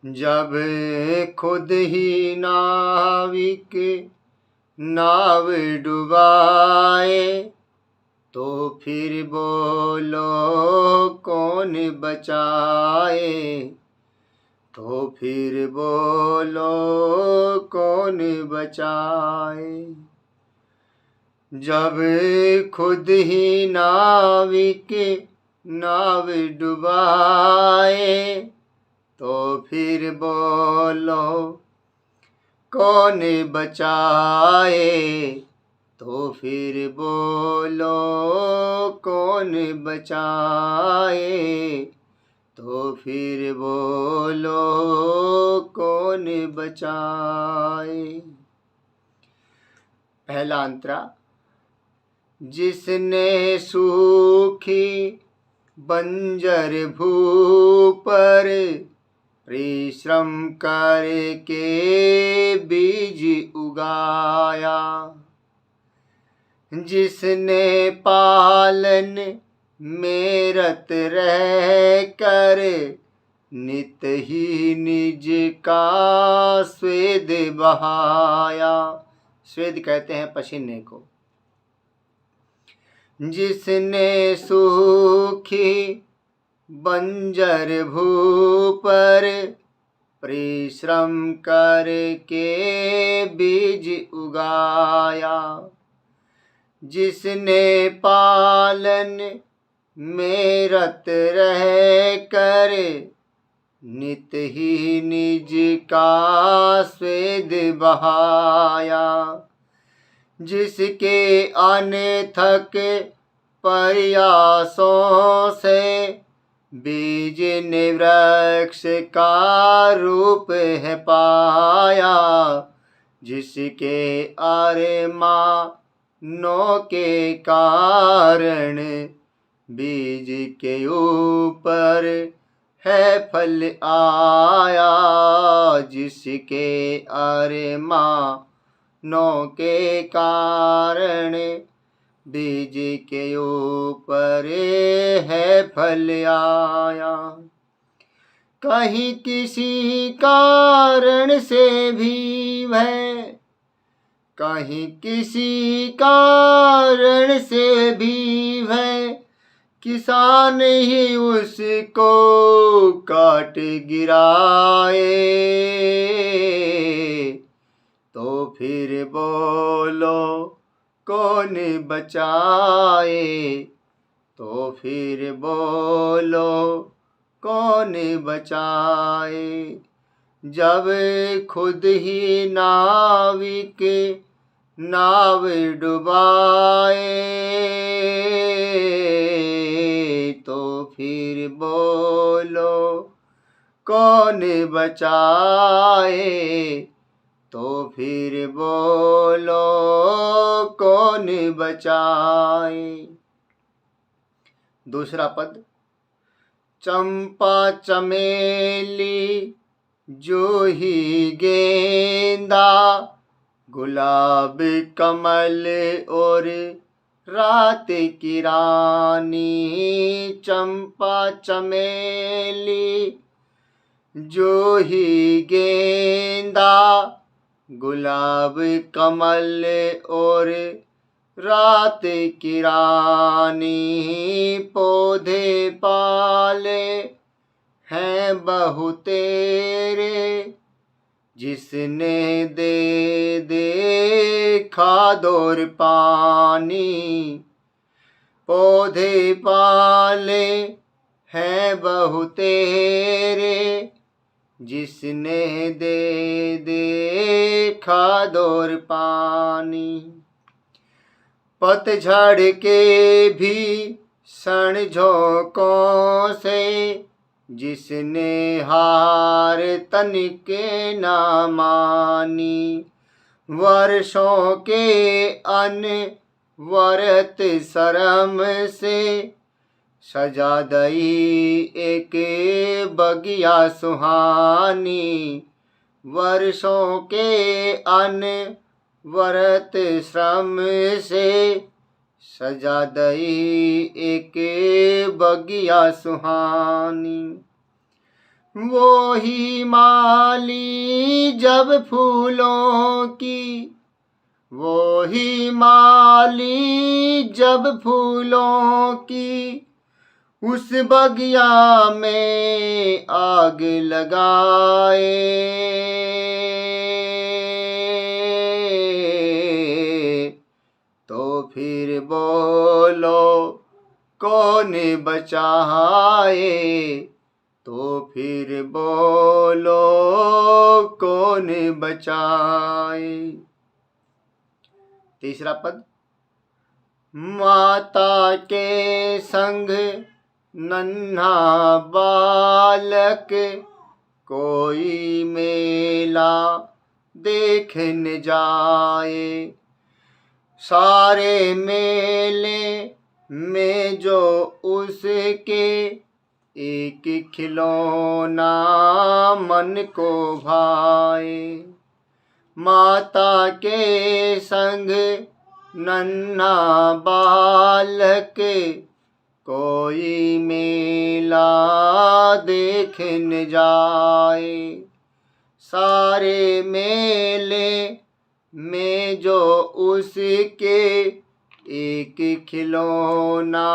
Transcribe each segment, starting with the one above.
जब खुद ही नाविक नाव डुबाए, तो फिर बोलो कौन बचाए, तो फिर बोलो कौन बचाए। जब खुद ही नाविक नाव डुबाए, तो फिर बोलो कौन बचाए, तो फिर बोलो कौन बचाए, तो फिर बोलो कौन बचाए। पहला अंतरा। जिसने सूखी बंजर भू पर परिश्रम करके बीज उगाया, जिसने पालन में रत रह कर नित ही निज का स्वेद बहाया। स्वेद कहते हैं पसीने को। जिसने सूखी बंजर भू पर परिश्रम करके बीज उगाया, जिसने पालन में रत रह कर नित ही निज का स्वेद बहाया, जिसके अनथक प्रयासों से बीज ने वृक्ष का रूप है पाया, जिसके अरमानों के कारण बीज के ऊपर है फल आया, जिसके अरमानों के कारण बीज के ऊपर है फल आया। कहीं किसी कारण से भी वह, कहीं किसी कारण से भी वह किसान ही उसको काट गिराए, तो फिर बोलो कौन बचाए, तो फिर बोलो कौन बचाए। जब खुद ही नाविक नाव डुबाए, तो फिर बोलो कौन बचाए, तो फिर बोलो कौन बचाए। दूसरा पद। चंपा चमेली जूही गेंदा, गुलाब कमल और रात की रानी। चंपा चमेली जूही गेंदा, गुलाब कमल और रात की रानी। पौधे पाले हैं बहु तेरे, जिसने दे दे खाद और पानी। पौधे पाले हैं बहु तेरे, जिसने दे दे खाद और पानी। पतझड़ के भी क्षण झोंकों से, जिसने हार तनिक ना मानी। वर्षों के अनवरत श्रम से सजा दई एक बगिया सुहानी। वर्षों के अनवरत श्रम से सजा दई एक बगिया सुहानी। वो ही माली जब फूलों की, वो ही माली जब फूलों की, उस बगिया में आग लगाए। तो फिर बोलो कौन बचाए, तो फिर बोलो कौन बचाए। तीसरा पद, माता के संग नन्हा बालक कोई मेला देखने जाए। सारे मेले में जो उसके एक खिलौना मन को भाए। माता के संग नन्हा बालक कोई मेला देखने जाए। सारे मेले में जो उसके एक खिलौना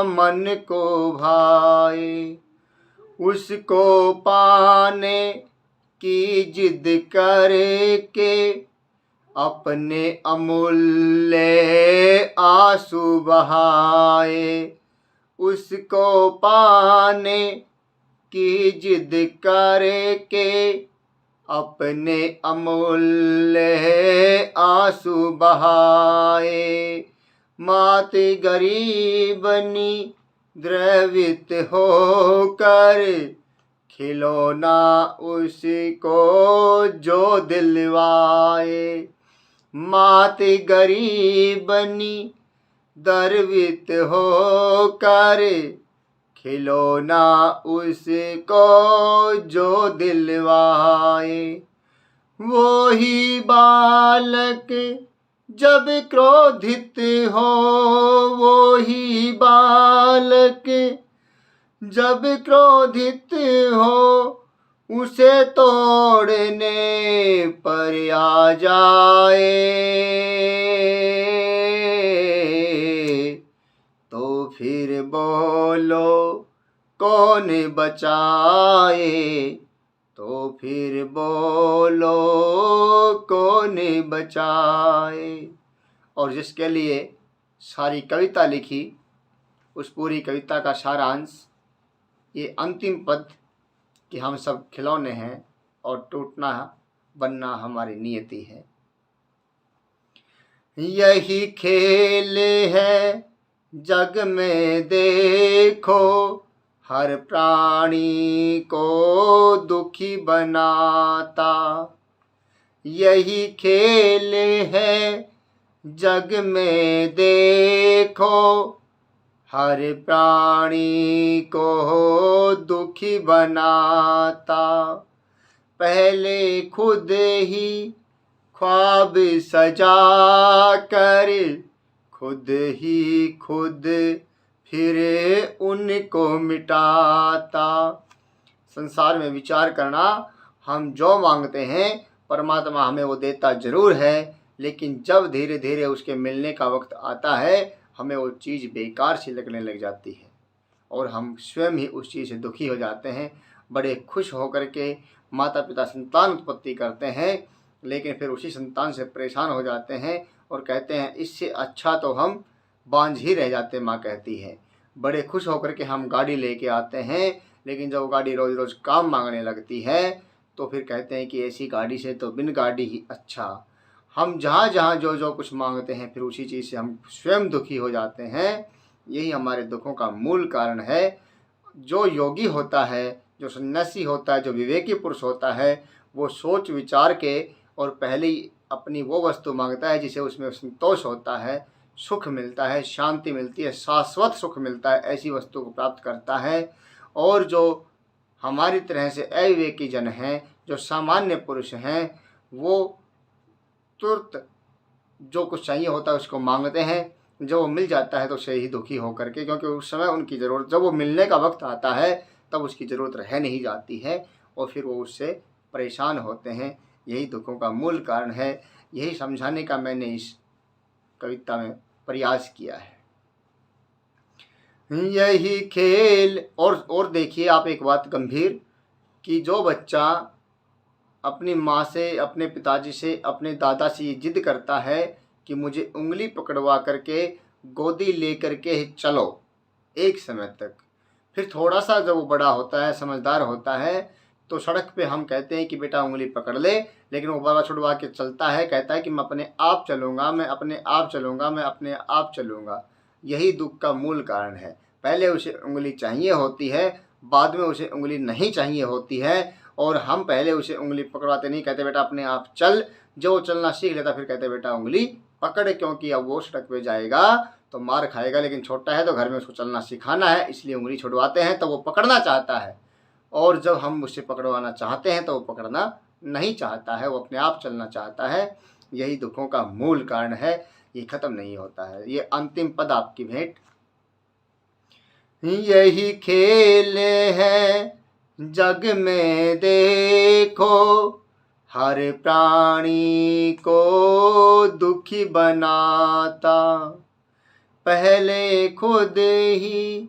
मन को भाए। उसको पाने की जिद करके अपने अमूल्य आंसू बहाए। उसको पाने की जिद करके अपने अमूल्य आंसू बहाए। मात गरीबनी द्रवित होकर खिलौना उसको जो दिलवाए। मात गरीबनी द्रवित होकर खिलौना उसको जो दिलवाए। वो ही बालक जब क्रोधित हो, वो ही बालक जब क्रोधित हो, उसे तोड़ने पर आ जाए। तो फिर बोलो कौन बचाए, तो फिर बोलो कौन बचाए। और जिसके लिए सारी कविता लिखी, उस पूरी कविता का सारांश ये अंतिम पद कि हम सब खिलौने हैं और टूटना बनना हमारी नियति है। यही खेल है जग में देखो, हर प्राणी को दुखी बनाता। यही खेल है जग में देखो, हर प्राणी को दुखी बनाता। पहले खुद ही ख्वाब सजा कर खुद ही खुद फिर उनको मिटाता। संसार में विचार करना, हम जो मांगते हैं परमात्मा हमें वो देता जरूर है, लेकिन जब धीरे धीरे उसके मिलने का वक्त आता है हमें वो चीज़ बेकार सी लगने लग जाती है और हम स्वयं ही उस चीज़ से दुखी हो जाते हैं। बड़े खुश होकर के माता पिता संतान उत्पत्ति करते हैं, लेकिन फिर उसी संतान से परेशान हो जाते हैं और कहते हैं इससे अच्छा तो हम बांझ ही रह जाते। माँ कहती है बड़े खुश होकर के हम गाड़ी लेके आते हैं, लेकिन जब वो गाड़ी रोज़ रोज़ काम मांगने लगती है तो फिर कहते हैं कि ऐसी गाड़ी से तो बिन गाड़ी ही अच्छा। हम जहाँ जहाँ जो जो कुछ मांगते हैं फिर उसी चीज़ से हम स्वयं दुखी हो जाते हैं। यही हमारे दुखों का मूल कारण है। जो योगी होता है, जो सन्यासी होता है, जो विवेकी पुरुष होता है, वो सोच विचार के और पहले ही अपनी वो वस्तु मांगता है जिसे उसमें संतोष होता है, सुख मिलता है, शांति मिलती है, शाश्वत सुख मिलता है, ऐसी वस्तु को प्राप्त करता है। और जो हमारी तरह से अविवेकी जन हैं, जो सामान्य पुरुष हैं, वो तुरंत जो कुछ चाहिए होता है उसको मांगते हैं। जब वो मिल जाता है तो उससे ही दुखी होकर के, क्योंकि उस समय उनकी ज़रूरत, जब वो मिलने का वक्त आता है तब उसकी ज़रूरत रह नहीं जाती है और फिर वो उससे परेशान होते हैं। यही दुखों का मूल कारण है। यही समझाने का मैंने इस कविता में प्रयास किया है। यही खेल और देखिए आप एक बात गंभीर, कि जो बच्चा अपनी माँ से, अपने पिताजी से, अपने दादा से ये जिद करता है कि मुझे उंगली पकड़वा करके गोदी ले करके चलो एक समय तक, फिर थोड़ा सा जब वो बड़ा होता है, समझदार होता है, तो सड़क पे हम कहते हैं कि बेटा उंगली पकड़ ले, लेकिन वो बाबा छुड़वा के चलता है, कहता है कि मैं अपने आप चलूँगा, मैं अपने आप चलूँगा, मैं अपने आप चलूँगा। यही दुख का मूल कारण है। पहले उसे उंगली चाहिए होती है, बाद में उसे उंगली नहीं चाहिए होती है, और हम पहले उसे उंगली पकड़वाते नहीं, कहते बेटा अपने आप चल। जो चलना सीख लेता फिर कहते बेटा उंगली पकड़, क्योंकि अब वो सड़क पे जाएगा तो मार खाएगा, लेकिन छोटा है तो घर में उसको चलना सिखाना है, इसलिए उंगली छुड़वाते हैं। तो वो पकड़ना चाहता है, और जब हम उससे पकड़वाना चाहते हैं तो वो पकड़ना नहीं चाहता है, वो अपने आप चलना चाहता है। यही दुखों का मूल कारण है। ये खत्म नहीं होता है। ये अंतिम पद आपकी भेंट। यही खेल है जग में देखो, हर प्राणी को दुखी बनाता। पहले खुद ही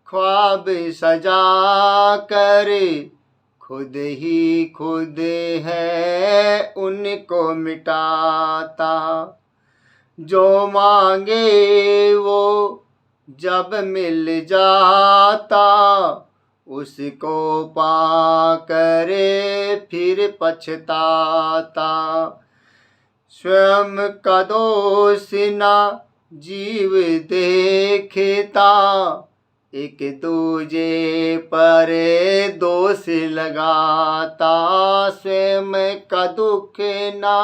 ख्वाब सजा कर, खुद ही खुद है उनको मिटाता। जो मांगे वो जब मिल जाता, उसको पा करे फिर पछताता। स्वयं का दोष ना जीव देखता, एक दूजे पर दोष लगाता। स्वयं का दुख ना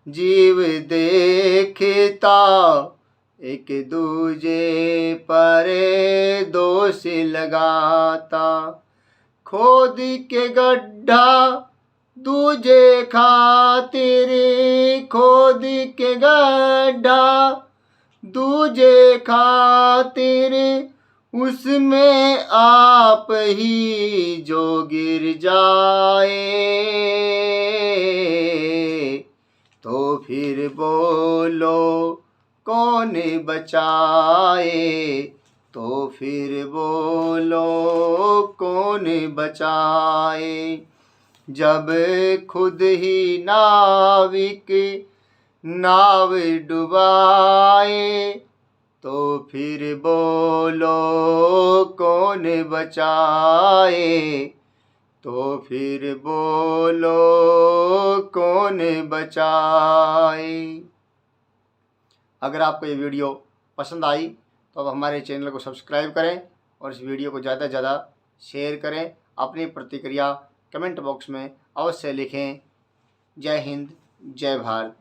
जीव देखता, एक दूजे पर दोष लगाता। खोद के गड्ढा दूजे खातिर, खोद के गड्ढा दूजे खातिर, उसमें आप ही जो गिर जाए, तो फिर बोलो कौन बचाए, तो फिर बोलो कौन बचाए। जब खुद ही नाविक नाव डुबाए, तो फिर बोलो कौन बचाए, तो फिर बोलो कौन बचाए। अगर आपको ये वीडियो पसंद आई तो आप हमारे चैनल को सब्सक्राइब करें और इस वीडियो को ज़्यादा से ज़्यादा शेयर करें। अपनी प्रतिक्रिया कमेंट बॉक्स में अवश्य लिखें। जय हिंद, जय भारत।